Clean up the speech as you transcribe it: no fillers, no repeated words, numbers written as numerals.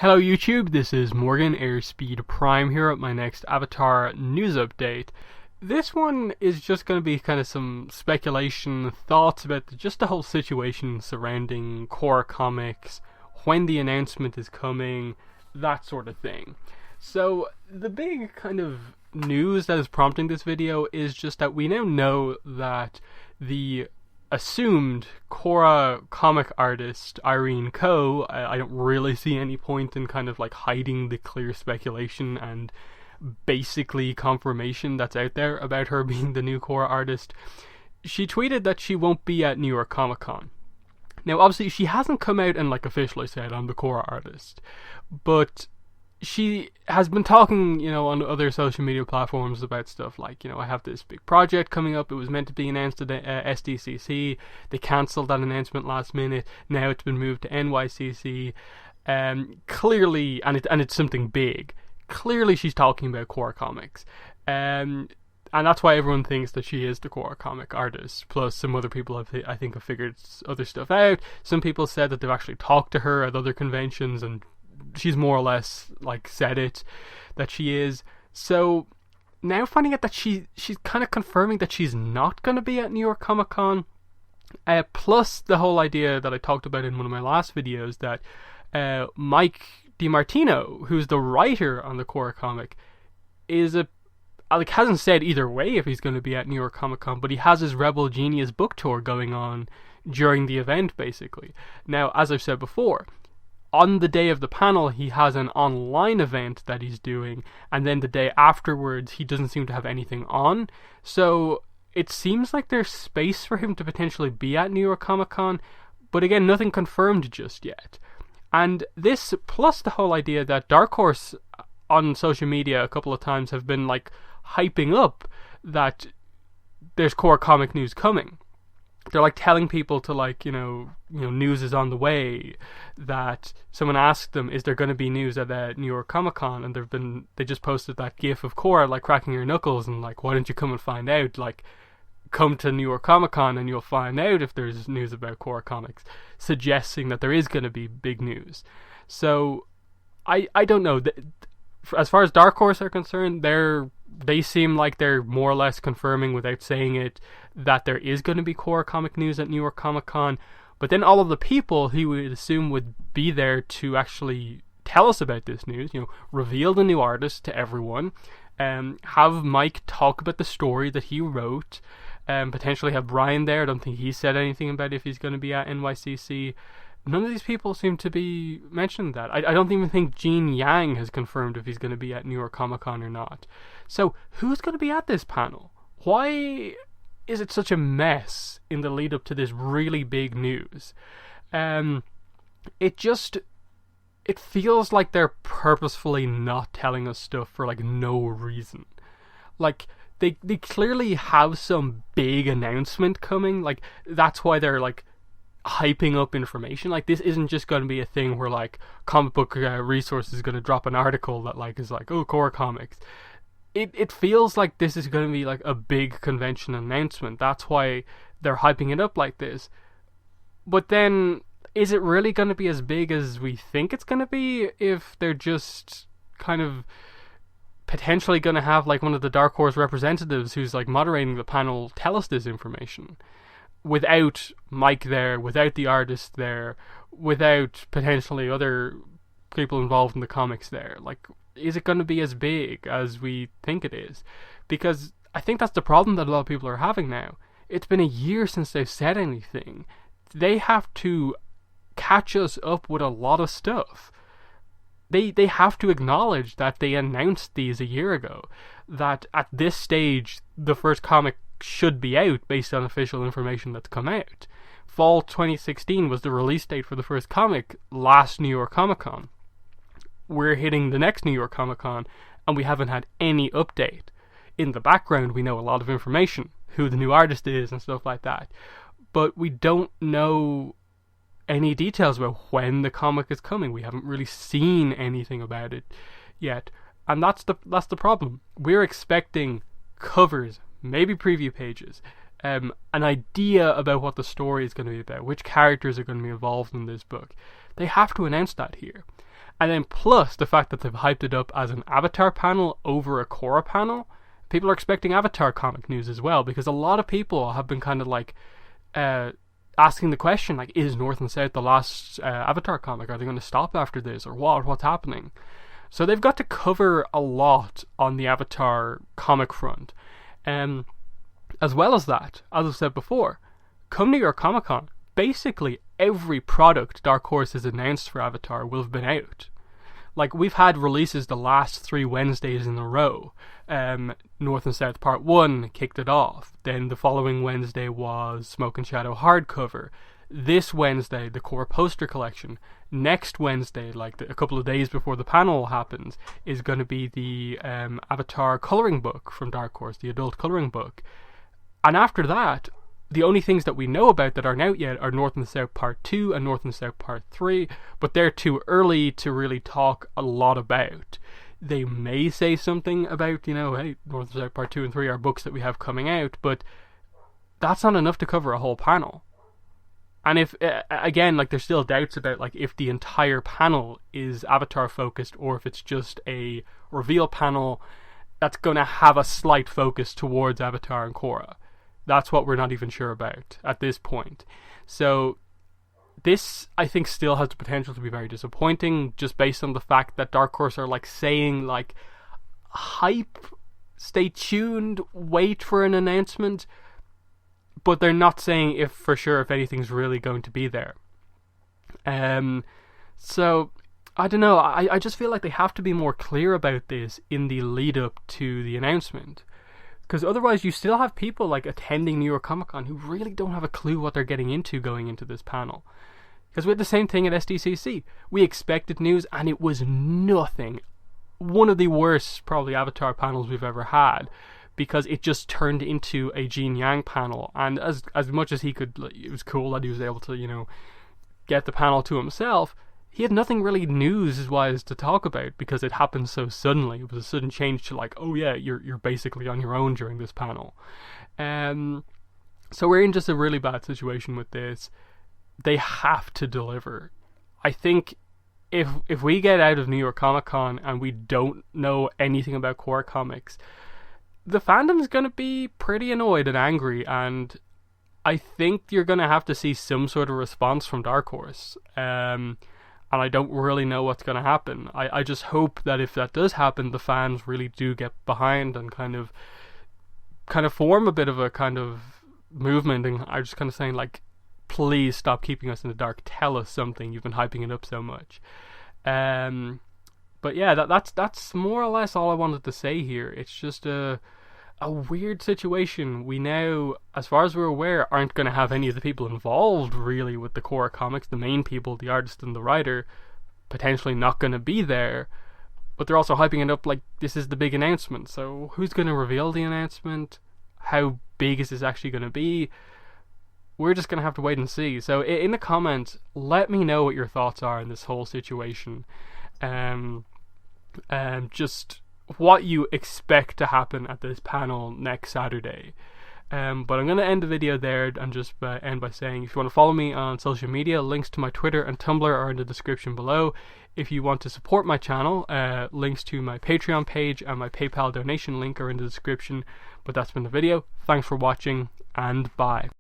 Hello YouTube, this is Morgan Airspeed Prime here at my next Avatar news update. This one is just going to be kind of some speculation, thoughts about just the whole situation surrounding Korra comics, when the announcement is coming, that sort of thing. So the big kind of news that is prompting this video is just that we now know that the assumed Korra comic artist Irene Ko, I don't really see any point in kind of like hiding the clear speculation and basically confirmation that's out there about her being the new Korra artist. She tweeted that she won't be at New York Comic Con. Now obviously she hasn't come out and like officially said I'm the Korra artist, but she has been talking, on other social media platforms about stuff like, I have this big project coming up. It was meant to be announced at SDCC. They cancelled that announcement last minute. Now it's been moved to NYCC. Clearly, and it's something big. Clearly, she's talking about Korra comics. And that's why everyone thinks that she is the Korra comic artist. Plus, some other people I think have figured other stuff out. Some people said that they've actually talked to her at other conventions and she's more or less like said it that she is. So now finding out that she's kind of confirming that she's not going to be at New York Comic Con, plus the whole idea that I talked about in one of my last videos that Mike DiMartino, who's the writer on the Korra comic, hasn't said either way if he's going to be at New York Comic Con, but he has his Rebel Genius book tour going on during the event basically. Now, as I've said before, on the day of the panel, he has an online event that he's doing, and then the day afterwards, he doesn't seem to have anything on. So it seems like there's space for him to potentially be at New York Comic Con, but again, nothing confirmed just yet. And this, plus the whole idea that Dark Horse on social media a couple of times have been like hyping up that there's Korra comic news coming. They're like telling people to like, news is on the way. That someone asked them, is there going to be news at New York Comic Con? And they just posted that gif of Korra like cracking her knuckles and like, why don't you come and find out? Like, come to New York Comic Con and you'll find out if there's news about Korra comics, suggesting that there is going to be big news. So I don't know. As far as Dark Horse are concerned, they seem like they're more or less confirming without saying it that there is going to be Korra comic news at New York Comic Con. But then all of the people he would assume would be there to actually tell us about this news, reveal the new artist to everyone, have Mike talk about the story that he wrote, potentially have Brian there. I don't think he said anything about if he's going to be at NYCC. None of these people seem to be mentioned that. I don't even think Gene Yang has confirmed if he's going to be at New York Comic Con or not. So who's going to be at this panel? Why is it such a mess in the lead up to this really big news? It feels like they're purposefully not telling us stuff for like no reason. Like they clearly have some big announcement coming. Like that's why they're like hyping up information. Like this isn't just going to be a thing where like Comic Book Resources is going to drop an article that like is like, oh, Korra comics. It feels like this is going to be like a big convention announcement. That's why they're hyping it up like this. But then, is it really going to be as big as we think it's going to be if they're just kind of potentially going to have like one of the Dark Horse representatives who's like moderating the panel tell us this information without Mike there, without the artist there, without potentially other people involved in the comics there? Like, is it going to be as big as we think it is? Because I think that's the problem that a lot of people are having now. It's been a year since they've said anything. They have to catch us up with a lot of stuff. They have to acknowledge that they announced these a year ago. That at this stage, the first comic should be out based on official information that's come out. Fall 2016 was the release date for the first comic last New York Comic Con. We're hitting the next New York Comic Con and we haven't had any update. In the background we know a lot of information, who the new artist is and stuff like that, but we don't know any details about when the comic is coming. We haven't really seen anything about it yet, and that's the problem. We're expecting covers, maybe preview pages, an idea about what the story is going to be about, which characters are going to be involved in this book. They have to announce that here. And then plus the fact that they've hyped it up as an Avatar panel over a Korra panel, people are expecting Avatar comic news as well, because a lot of people have been kind of like asking the question, like, is North and South the last Avatar comic? Are they going to stop after this, or what's happening? So they've got to cover a lot on the Avatar comic front. As well as that, as I've said before, come New York Comic Con, basically every product Dark Horse has announced for Avatar will have been out. Like, we've had releases the last 3 Wednesdays in a row. North and South Part 1 kicked it off. Then the following Wednesday was Smoke and Shadow hardcover. This Wednesday, the Korra poster collection. Next Wednesday, like a couple of days before the panel happens, is going to be the Avatar coloring book from Dark Horse, the adult coloring book. And after that, the only things that we know about that aren't out yet are North and South Part 2 and North and South Part 3, but they're too early to really talk a lot about. They may say something about, hey, North and South Part 2 and 3 are books that we have coming out, but that's not enough to cover a whole panel. And if, again, like, there's still doubts about, like, if the entire panel is Avatar focused or if it's just a reveal panel that's going to have a slight focus towards Avatar and Korra. That's what we're not even sure about at this point. So this, I think, still has the potential to be very disappointing, just based on the fact that Dark Horse are like saying, like, hype, stay tuned, wait for an announcement, but they're not saying if for sure if anything's really going to be there. So I don't know. I just feel like they have to be more clear about this in the lead up to the announcement. Because otherwise you still have people like attending New York Comic Con who really don't have a clue what they're getting into going into this panel. Because we had the same thing at SDCC. We expected news and it was nothing. One of the worst probably Avatar panels we've ever had. Because it just turned into a Gene Yang panel. And as much as he could, it was cool that he was able to, get the panel to himself. He had nothing really news-wise to talk about because it happened so suddenly. It was a sudden change to like, oh yeah, you're basically on your own during this panel. So we're in just a really bad situation with this. They have to deliver. I think if we get out of New York Comic Con and we don't know anything about Korra comics, the fandom's going to be pretty annoyed and angry, and I think you're going to have to see some sort of response from Dark Horse. And I don't really know what's going to happen. I just hope that if that does happen, the fans really do get behind and kind of form a bit of a kind of movement, and are just kind of saying, like, please stop keeping us in the dark. Tell us something. You've been hyping it up so much. But yeah, that's more or less all I wanted to say here. It's just a weird situation. We now, as far as we're aware, aren't going to have any of the people involved really with the Korra comics. The main people, the artist and the writer, potentially not going to be there. But they're also hyping it up like this is the big announcement. So who's going to reveal the announcement? How big is this actually going to be? We're just going to have to wait and see. So in the comments, let me know what your thoughts are in this whole situation. Just what you expect to happen at this panel next Saturday. But I'm going to end the video there and just end by saying, if you want to follow me on social media, links to my Twitter and Tumblr are in the description below. If you want to support my channel, links to my Patreon page and my PayPal donation link are in the description. But that's been the video. Thanks for watching, and bye.